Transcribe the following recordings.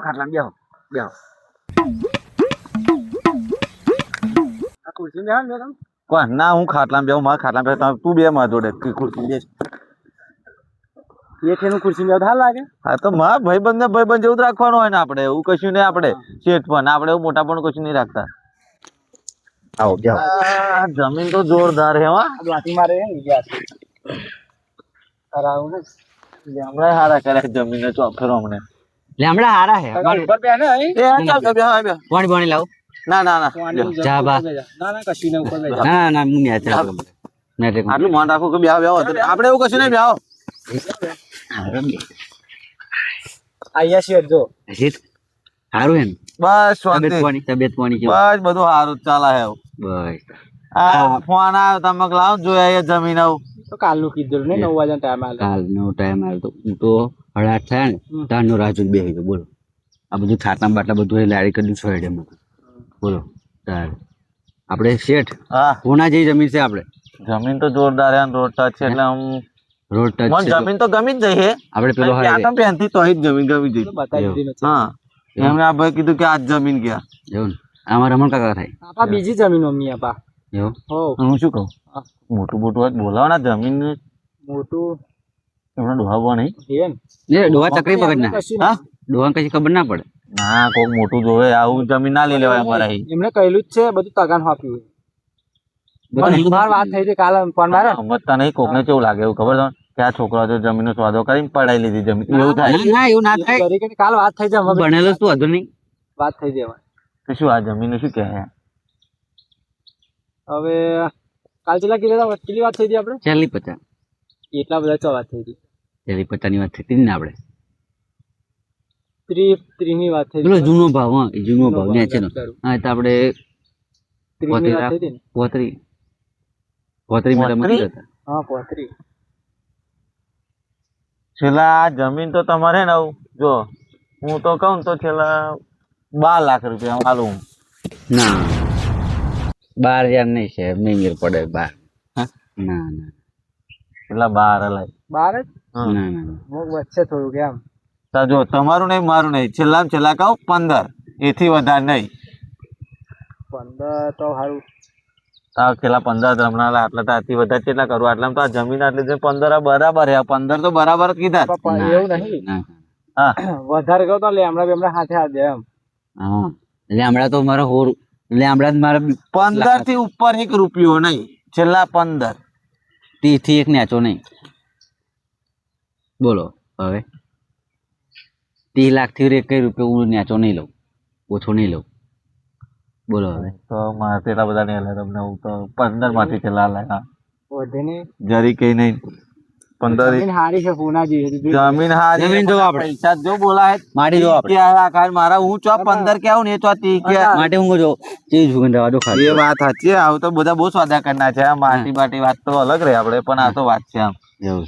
ખાટલા બેહો બેહો ખુરશી બેહો ને કોણ ના હું ખાટલામાં બેહું મારા ખાટલામાં બેહું તું બે મારા જોડે ખુરશી બેસ એ છે ખુરશી બેહો હાલ લાગે હા તો મારા ભાઈબંધ જેવું જ રાખવાનું હોય ને આપણે એવું કશું નહીં આપણે શેઠ પણ આપણે એવું મોટા પણ કશું નહીં રાખતા આવો બેહો જમીન તો જોરદાર હે હા વાતી મારે કરાવું ને હમણાં હારા કર્યા જમીન ચોફેરો હમણાં લેમડા હારા હે ઉપર બે ને એ ચાલ બેહો બેહો પાણી પાણી લાવ ના ના ના જા બા ના ના કશું ને ઉપર ના ના હું ન્યા ચાલ મેટ્રિક આટલું માન રાખો કે બેહો બેહો આપણે એવું કશું નહીં બેહો આયા શેઠ જો હીટ સારું હે ને બસ તબિયત પાણી કેવું બસ બધું સારું ચાલે હે બસ આ ફોન આવ્યો તમે લાવ જોયા એ જમીન આવું તો કાલનું કીધું ને 9 વાગ્યાનો ટાઈમ આલે કાલનો ટાઈમ આવ્યો તો હું તો 8:30 થયા ને તારનો રાજુ બેહી ગયો બોલો આ બધું ખાટલા બાટલા બધું લાડી કરી છોડે બોલો તાર આપણે શેઠ હા કોના જેવી જમીન છે આપણે જમીન તો જોરદાર હે રોડ ટચ છે એટલે આમ રોડ ટચ મને જમીન તો ગમી જ જઈ હે આપણે પેલો ત્યાં તો પહેનથી તો જ જમીન ગમી જઈ બતાવી દીધી હા એમને આ ભાઈ કીધું કે આ જ જમીન ગયા એવું ને આમાં રમણ કાકા થાય આપા બીજી જમીન મમ્મી આપા એવું હો હું શું કહું મોટું મોટું વાત બોલાવો ને જમીન મોટું એમને ડોહાવો નહીં એમ એ ડોહા ચકરી પકડ ના હા ડોહા કશી ખબર ના પડે ના કોક મોટું જોવે આવું જમીન ના લઈ લેવાય અમારા અહીં એમને કહેલું જ છે બધું તગાન આપ્યું બાર વાત થઈ હતી કાલે ફોન માર્યો સમજતા નહીં કોકને કેવું લાગે એવું ખબર છે કે આ છોકરો તો જમીનનો સ્વાદો કરીને પડાઈ લીધી જમીન એવું થાય ના એવું ના થાય કરી કે કાલ વાત થઈ જાય હવે ભણેલો શું હતું નહીં વાત થઈ જાય તો શું આ જમીન શું કહે હવે કાલ ચેલા કીધા કેટલી વાત થઈ હતી આપણે 40-50 એટલા બધા ચો વાત થઈ હતી 40-50 ની વાત થઈ ને આપણે 30 ની વાત થઈ પેલો જૂનો ભાવ હા એ જૂનો ભાવ ને છે હા તો આપણે 30 ની વાત થઈ હતી ને 35 માં મળી જતા હા 35 છેલ્લા આ જમીન તો તમારે ને જો હું તો કહું તો છેલ્લા 12 લાખ રૂપિયા હાલું ના 12,000 નહીં છે મેંગર પડે 12 ના ના છેલ્લા 12 હલાય 12 ના ના મોક વચ્ચે થોડું કેમ તો જો તમારું નહીં મારું નહીં છેલ્લામાં છેલ્લા કહું 15 એથી વધારે નહીં 15 તો સારું છેલ્લા 15 હમણાં આટલા તો આથી વધારે કેટલા કરું આટલામાં તો આ જમીન આટલી 15 બરાબર હે 15 તો બરાબર જ કીધા એવું નહીં હા વધારે કહો તો લેમડા બેમડા હાથે હાથ દે એમ હા લેમડા તો મારો હોર લેમડા મારા 15 થી ઉપર 1 રૂપિયો નહીં છેલ્લા 15 30 થી એક નેચો નહીં બોલો હવે 30 લાખ થી એક રૂપિયો હું નેચો નહીં લઉં ઓછો નહીં લઉં બોલો હવે તો મારે એટલા બધા નહીં હલાય તમને હું તો 15 માંથી છેલ્લા હલાય વધે ને જરી કઈ નહીં 15 જમીન હારી છે પૂના જેવી જમીન હારી જમીન જો આપણે પૈસા જો બોલાય માટી જો આપણે મારા હું ચો 15 કેવું ને ચો 30 કે માટે હું જો ચીજ ભૂગન દવા દો ખાલી એ વાત સાચી આવું તો બધા બહુ સ્વાદા કરના છે આ માટી બાટી વાત તો અલગ રહે આપણે પણ આ તો વાત છે આમ એવું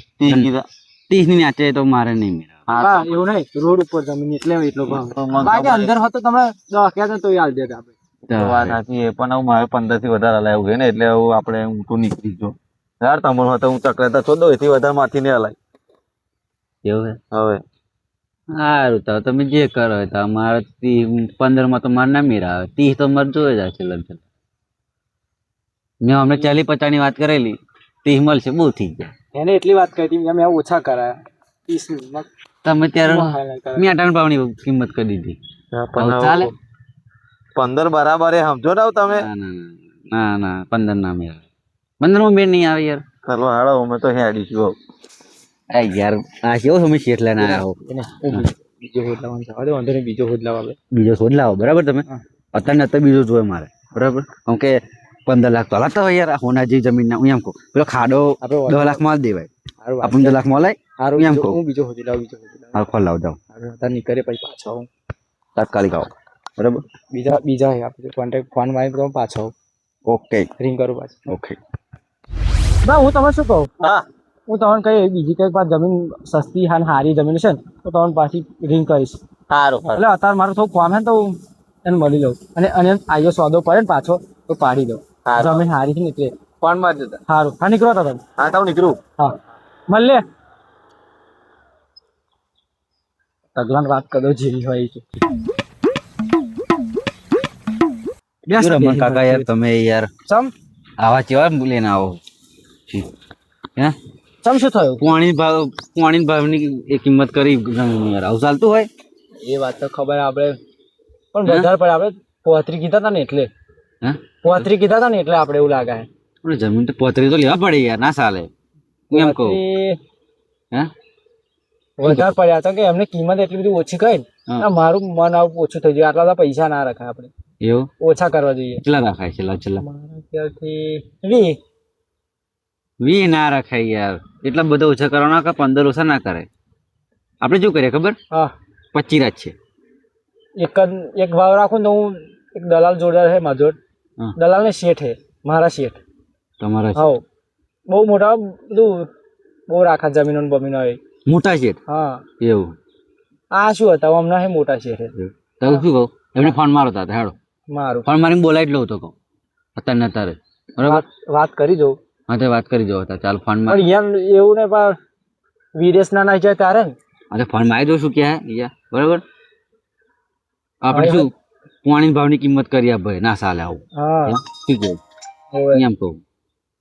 30 ની નેચે તો મારે નહીં મેળા હા એવું નહીં રોડ ઉપર જમીન એટલે એટલો ભાવ બાકી અંદર હતો તમે 10 કહેતા તો યાદ દેતા આપણે વાત સાચી એ પણ મારે 15 થી વધારે હલાય એવું ને એટલે આપણે હું તો નીકળી જો યાર તમારો હતો હું ચક્રેતા છો દો એથી વધારે માંથી નહીં હલાય એવું છે હવે સારું તો તમે જે કરો તો મારે 15 માં તો મારે ના મેળા આવે 30 તો મારે જોઈ જાય છે લગભગ મેં અમને 40-50 ની વાત કરેલી 30 મળશે બહુ થઈ ગયા એને એટલી વાત કરી હતી મેં ઓછા કરાયા 30 તમે ત્યારે મેં 58 ભાવની કિંમત કરી દીધી ચાલે 15 બરાબર એ સમજો ને તમે ના ના 15 ના મેળા 15 માં મેળ નહીં આવે યાર ચાલો હાડો અમે તો હેડીશું આ યાર આ કેવો તમે શેઠ લઈને આવ્યા હો બીજો હોદ લાવવાનો છે હવે વાંધો નહીં બીજો હોદ લાવો બીજો શોધ લાવો બરાબર તમે અત્યારે બીજો જોઈએ મારે બરાબર કેમ કે 15 લાખ તો હલાતા હોય યાર હોના જેવી જમીન ના હું એમ કહું પેલો ખાડો 10 લાખ માં દેવાય આપણને 10 લાખ માં લાય સારું એમ કહું હું બીજો હોદ લાવ હા ખોલ લાવ જાઓ તાર નીકળે પછી પાછો તાત્કાલિક આવો બરાબર બીજા આપણે કોન્ટેક્ટ ફોન મારી તો પાછો ઓકે રિંગ કરું પાછો ઓકે ના હું તમને શું કહું હા હું તમને કઈ બીજી કઈ પાસે જમીન સસ્તી અને સારી જમીન છે ને તો તમને પાછી રિંગ કરીશ સારું એટલે અત્યારે મારું થોડું ફોર્મ છે ને તો હું એને મળી લઉં અને આયો સોદો પડે ને પાછો તો પાડી દઉં જમીન સારી છે ને એટલે ફોન માં જતા સારું હા નીકળો તો તમે હા તો નીકળું હા મળીએ તગલાન વાત કરો જેવી હોય છે. શું રમણ કાકા યાર તમે યાર ચમ આવા કેવા લઈને આવો હે ચમ શું થયું? પાણી ભાવની એ કિંમત કરી જમીનની યાર આવું ચાલતું હોય એ વાત તો ખબર આપણે પણ વધારે પડે આપણે પોતરી કીધા હતા ને એટલે હે પોતરી કીધા હતા ને એટલે આપણે એવું લાગે પણ જમીન તો પોતરી તો લેવા પડે યાર ના ચાલે હું એમ કહું પોતરી હે વધારે પડ્યા તો કે એમને કિંમત એટલી બધી ઓછી કહી હા. ને મારું મન આવું ઓછું થઈ ગયું. આટલા બધા પૈસા ના રખાય આપણે, એવું ઓછા કરવા જોઈએ. કેટલા રાખાય છેલ્લા મારા ખ્યાલથી 20. 20 ના રખાય યાર એટલા બધા ઓછા કરવાના કે 15 ઓછા ના કરે આપણે શું કરીએ ખબર હા 25 રાત છે એક ભાવ રાખું ને તો હું એક દલાલ જોડદાર છે મારા જોડ. હા. દલાલ ને શેઠ હે મારા શેઠ. તમારા છે. હા બહુ મોટા બધું બહુ રાખા જમીનો ને બમીનો હોય. મોટા છે હા એવું આ શું હતા હમણાં હે મોટા શેઠ હે. તો શું કહું એમને ફોન મારો તા હેડો મારું ફોન મારીને બોલાવી જ લઉં તો કહું અત્યારે બરાબર વાત કરી દઉં. હા તો વાત કરી દો ચાલ ફોન માં પણ યાર એવું ને પણ વિદેશ ના જાય ત્યારે ને હા તો ફોન મારી દઉં શું ક્યાં યા બરાબર આપણે શું પાણી ભાવની કિંમત કરી આપ ભાઈ ના ચાલે આવું હા શું કહું હોવે. એમ કહું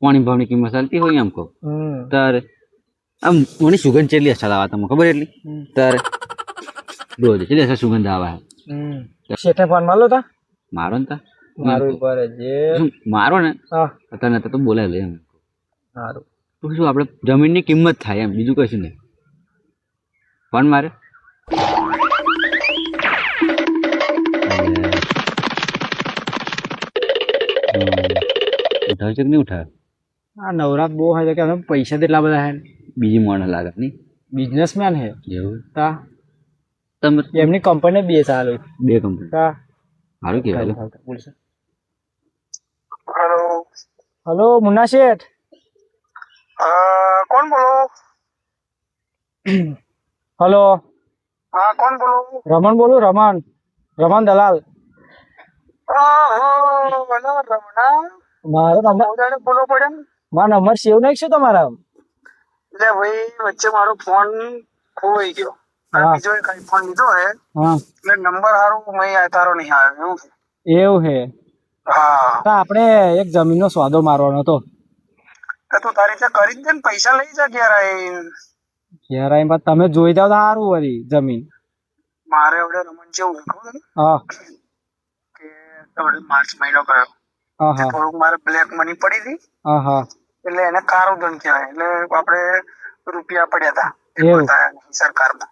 પાણી ભાવની કિંમત ચાલતી હોય એમ કહું હમ. તારે આમ મને સુગંધ ચેટલી અસર આવે તમને ખબર એટલી તારે રોજ ચેટલી અસર સુગંધ આવે હમ. શેઠે ફોન મારલો તા મારો ને તા મારું પર જે શું મારો ને હા અત્યારે તો બોલાય લે એમ સારું. તો શું આપણે જમીનની કિંમત થાય એમ બીજું કશું નહીં ફોન મારે ઉઠાવ છે કે નહીં ઉઠાવ આ નવરાત બહુ હોય કે અમે પૈસા તેટલા બધા હે બીજી મોડલ લાગે નહીં બિઝનેસમેન હે એવું તા તમે એમની કંપની બે ચાલુ બે કંપની તા સારું કહેવાય બોલશે. હલો મુન્ના શેઠ. કોણ બોલો? હલો હા કોણ બોલો? રમણ બોલું રમણ દલાલ. રમણા મારો નંબર બહુ બોલો પડે ને. મારો નંબર સેવ નહીં શું તમારા? એટલે ભાઈ વચ્ચે મારો ફોન ખોવાઈ ગયો. હા. બીજો એક આઈફોન લીધો હે હા એટલે નંબર હારું મેં તારો નહીં આવ્યો એવું છે. એવું હે હા તો આપણે એક જમીનનો સોદો મારવાનો હતો. તો તું તારી રીતે કરી જ દે ને પૈસા લઈ જા ઘેર આઈને. ઘેર આવીને પાછું તમે જોઈ જાવ તો સારું વળી જમીન. મારે હવે રમણ જેવું ખબર છે? હા કે હવે માર્ચ મહિનો ગયો હા હા થોડુંક મારે બ્લેક મની પડી હતી હા હા એટલે એને કાળું ધન કહેવાય એટલે આપણે રૂપિયા પડ્યા હતા એવું. સરકારમાં.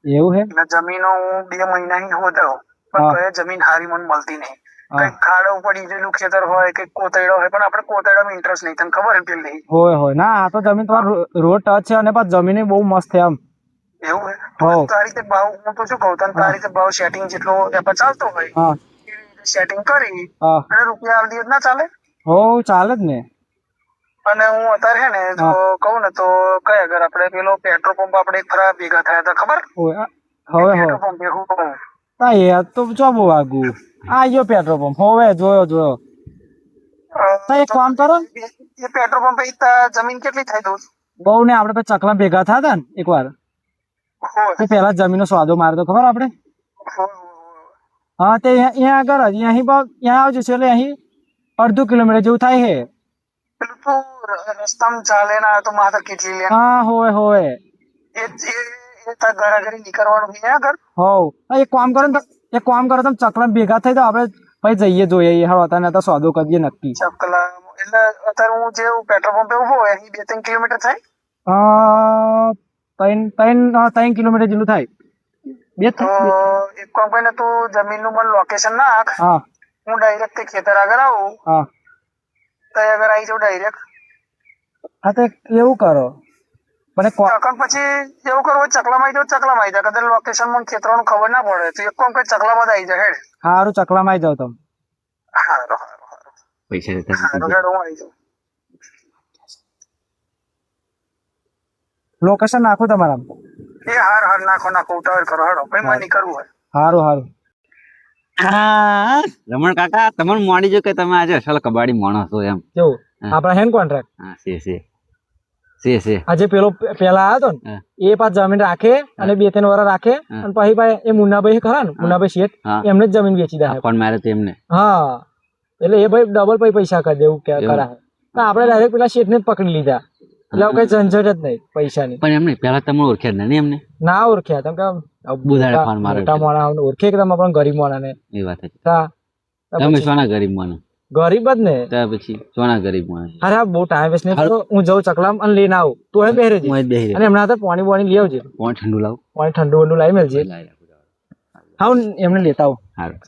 એવું હે એટલે જમીનો હું 2 મહિનાની હોતો હા. પણ તો એ જમીન હારી મને મળતી નહીં. હા. કઈક ખાડો પડી ગયેલું ખેતર હોય કઈક કોતરડો હોય પણ આપણે કોતરડામાં ઇન્ટરેસ્ટ નહીં તને ખબર હે પેલી હોય હોય ના આ તો જમીન તમારો રોડ ટચ છે અને પાછું જમીન બહુ મસ્ત છે આમ. એવું હે હોવ. તારી રીતે ભાવ હું તો શું કહું તને તારી રીતે ભાવ સેટિંગ જેટલો એમાં ચાલતો હોય હા એવી રીતે સેટિંગ કરી હા અને રૂપિયા આલી દઈએ તો ના ચાલે. હો ચાલે જ ને. અને હું અત્યારે હે ને તો કહું ને તો કઈ અગર આપણે પેલો પેટ્રોલ પંપ આપણે એક ફરા ભેગા થયા હતા ખબર હોય હવે હવે પેટ્રોલ પંપ ભેગું કહું હા યાર તો ચો બહુ વાગું આ ગયો પેટ્રોલ પંપ હવે જોયો તો એક કામ કરો ને, એ પેટ્રોલ પંપ જમીન કેટલી થાય દઉં બહુ ને આપણે પછી ચકલા ભેગા થયા હતા ને એકવાર તે પેલા જમીનનો સ્વાદો મારતો ખબર આપણે. હા તે અહીંયા આગળ જ અહીં અહીંયા આવજો એટલે અહીં અડધું કિલોમીટર જેવું થાય છે. પેલું તો રસ્તામાં ચાલે ના તો માથા કેટલી લે હા હોય હોય એ તાર ઘરાઘરી નીકળવાનું છે આગળ હોવ એક કામ કરો ને એક કામ કરો તમે ચકલા ભેગા થઈ તો આપણે પછી જઈએ જોઈએ હાલો અત્યારે તો સોદો કરીએ નક્કી. ચકલા એટલે અત્યારે હું જે પેટ્રોલ પંપે ઉભો હોય અહીં 2-3 કિલોમીટર થાય 3 કિલોમીટર જેટલું થાય. તો એક કામ કરીને તું જમીનનું મને લોકેશન નાખ હા હું ડાયરેક્ટ તે ખેતર આગળ આવું હા તો આગળ આવી જાઉં ડાયરેક્ટ હા તો એવું કરો મને પછી એવું કરવું હોય ચકલામાં આવી જાવ ચકલામાં આવી જાય કદાચ લોકેશન મને ખેતરોનું ખબર ના પડે તો એક કામ કરી ચકલામાં જ આવી જાય હેડ સારું ચકલામાં આવી જાવ તમે. હારું પૈસા હેડ હું આવી જાઉં લોકેશન નાખો તમારા. એ હાર નાખો ઉતાવળ કરો હેડો કઈ મને કરવું હોય સારું સારું. હા રમણ કાકા તમને મોડી જો કે તમે આજે અસલ કબાડી માણસ છો એમ કેવું આપણા હેન્ડ કોન્ટ્રાક્ટ હા છે છે આ જે પેલો પેલા આવ્યો હતો ને હા. એ પાછ જમીન રાખે અને 2-3 વર્ષ રાખે હા. અને પછી ભાઈ એ મુન્નાભાઈ ખરા ને મુન્નાભાઈ શેઠ હા. એમને જ જમીન વેચી દે ફોન મારે તો એમને હા એટલે એ ભાઈ ડબલ પૈસા કરી દેવું કે એવું? કરાય તો આપણે ડાયરેક્ટ પેલા શેઠ ને જ પકડી લીધા એટલે હવે કઈ ઝંઝટ જ નહીં પૈસાની પણ એમને પેલા તમે ઓળખ્યા જ નહીં એમને ના ઓળખ્યા તમે કે બુધાડે ફોન મારે મોટા માણસ ઓળખે કે તમે આપણા ગરીબ માણસ ને એ વાત હતી તા તો તમે પછી સોના ગરીબ માનો ગરીબ જ ને ત્યાર પછી સોના ગરીબ માનો અરે આ બહુ ટાઈમ વેસ્ટ નહીં કરો. હું જઉં ચકલામ અને લઈને આવું તું એ પહેરે હું જ બેહી અને એમના હાથે પાણી બોણી લઈ આવજે કોણ ઠંડુ લાવું પાણી ઠંડુ વંડુ લાવી મેલજે હા હું એમને લેતા આવું સારું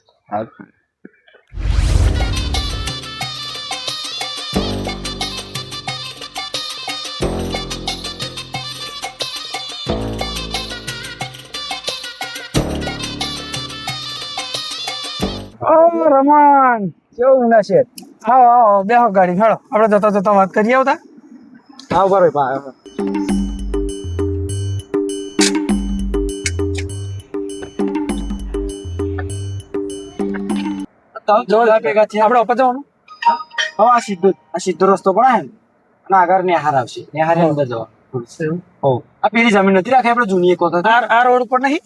ઓ રમણ કેવું ના છે આવો આવો બેહો ગાડી હેડો આપણે જતા જતા વાત કરીએ આવતા હા બરોબર ભાઈ ભેગા છે આપણે ઉપર જવાનું હવે આ સીધો રસ્તો પણ આવે ને અને આગળ નેહાર આવશે નેહાર અંદર જવાનું હો આ પેલી જમીન નથી રાખી આપણે જૂની એક વખત આ રોડ પર નહીં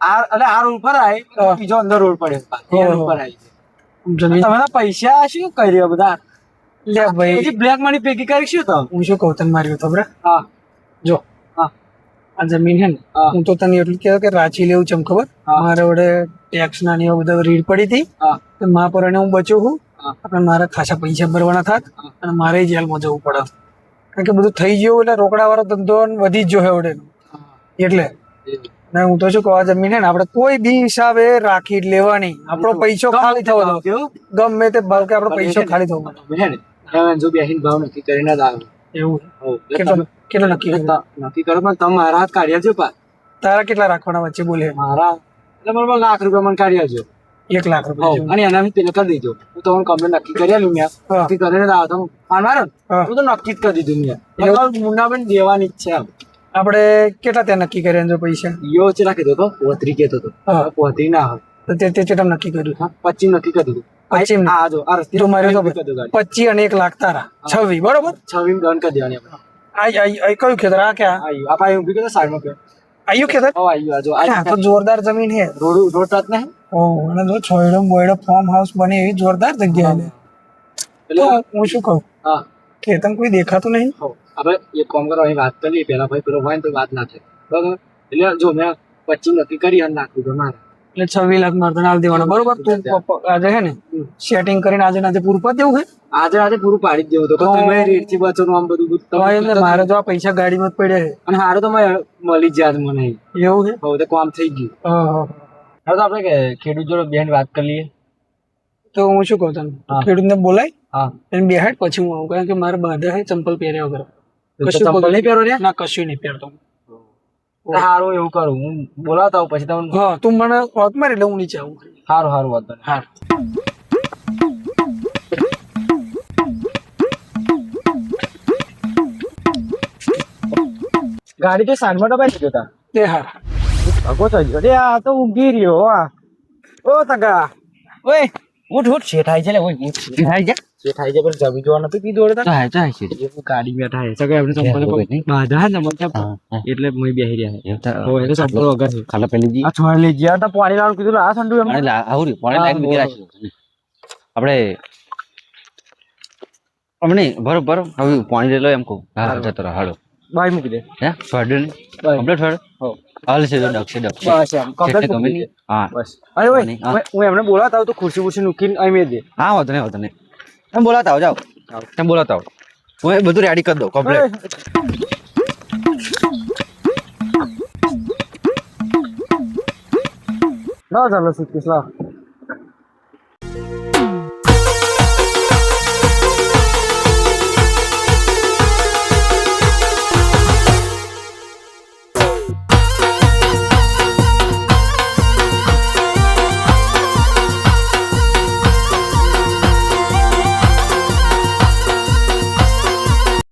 આ રોડ પર આવે બીજો અંદર રોડ પડે ઉપર આવી તમે પૈસા શું કરી રહ્યા બધા લે ભાઈ બ્લેક મની ભેગી કરી શું તમે હું શું કહું તને મારી ખબર હા જો હા આ જમીન હે ને હું તો તને એટલું કહ્યું કે રાંચી લેવું છે ખબર મારે વડે ટેક્સ ના ને બધા રીડ પડી હતી તો મા પર હું બચ્યો છું આપણે મારે ખાસા પૈસા ભરવાના થાત અને મારે જેલમાં જવું પડે કારણ કે બધું થઈ ગયું એટલે રોકડા વાળો ધંધો વધી જ જો વડે એટલે ને હું તો શું કહું આ જમીન હે ને આપણે કોઈ બી હિસાબે રાખી જ લેવાની આપણો પૈસો ખાલી થવાનો ગમે તે ભાવ કે આપણો પૈસો ખાલી થવાનો જો બેહીન ભાવ નક્કી કરીને જ આવે એવું કેટલો નક્કી કરો પણ તમે મારા હાથ કાઢ્યા છો પા તારા કેટલા રાખવાના વચ્ચે બોલે મારા એટલે મને લાખ રૂપિયા મને કાઢ્યા છો 1 લાખ રૂપિયા અને એના પેલા કરી દીધો હું તો કમ્પ્લેન નક્કી કરી આલ્યું મેં નક્કી કરીને જ આવ્યો તો મારો હું તો નક્કી જ કરી દીધું મેં મુન્નાબેન દેવાની જ છે આપણે કેટલા ત્યાં નક્કી કર્યા જો પૈસા યો ચેલા કીધો તો 35 કહેતો તો 35 ના હોય તો તે કેટલા નક્કી કર્યું 25 નક્કી કરી દીધું 25 આ જો આ રસ્તી મારે તો 25 અને 1 લાખ તારા 26 બરોબર 26 ડન કરી દેવાની આપણે આઈ કયું ખેતર આ ક્યાં આયુ આ પાય ઉભી કે સાઈડમાં કે આયુ ખેતર ઓ આયુ આ જો આ તો જોરદાર જમીન હે રોડ ટચ ને ઓ અને જો છોયડો બોયડો ફાર્મ હાઉસ બને એવી જોરદાર જગ્યા છે એટલે હું શું કહું હા ખેતર કોઈ દેખાતું નહીં આપણે એક કામ કરો અહીં વાત કરીએ પેલા ભાઈ પેલો હોય તો વાત ના થાય બરાબર એટલે જો મેં 25 નક્કી કરી અને નાખ્યું તો મારે એટલે 26 લાખ મારે તને આલ દેવાના બરોબર તું આજે હે ને સેટિંગ કરીને આજે પૂરું પાડી દેવું છે આજે પૂરું પાડી જ દેવું તો તમે રેટ થી બચવાનું આમ બધું તમારે મારે તો આ પૈસા ગાડીમાં જ પડ્યા છે અને હારે તો મળી જ યાદ મને એવું છે હવે તો કામ થઈ ગયું હવે તો આપણે ખેડૂત જોડે બેન વાત કરી લઈએ તો હું શું કહું તને ખેડૂતને બોલાય હા એને બેહાડ પછી હું આવું કારણ કે મારે બાધા હે ચંપલ પહેર્યા વગર ચંપલ નહીં પહેરો ના કશું નહીં પહેરતો સારું એવું કરું હું બોલાવતા આવું પછી તમને હા તું મને વાત મારી એટલે હું નીચે આવું સારું વાત હા ગાડી તો સાંજમાં તો બેસી જતા તે હાર ભગો થઈ ગયો આ તો ઊંઘી રહ્યો ઓ તગા ઓય ઉઠ શેઠાઈ છે લે ઓય ઉઠ શેઠાઈ છે પણ જમી જોવા નથી પીધું તો ચાય છે એ ગાડી બેઠા છે સગા આપણે ચંપલ બાધા ને મને એટલે મેં બેહી રહ્યા ઓ એ તો ચંપલ વગર છે ખાલા પેલી જી આ છોડ લઈ ગયા તો પાણી લાવવાનું કીધું આ સંડુ એમ આવું પાણી લાઈન મૂકી રાખી આપણે અમને બરોબર હવે પાણી લઈ લો એમ કહું હા જતો રહો હાલો બાય મૂકી દે હે છોડ ને કમ્પ્લીટ છોડ હો હાલ છે તો ડક બસ એમ કમ્પ્લીટ હા બસ અરે ઓય હું એમને બોલાતા આવું તો ખુરશી ખુરશી મૂકીને અહીં મેં દે હા વાંધો નહીં તમે બોલાતા આવો જાઓ તમે બોલાતા આવો હું બધું રેડી કરી દઉં કમ્પ્લીટ ના ચાલો સુટકેસ લાવ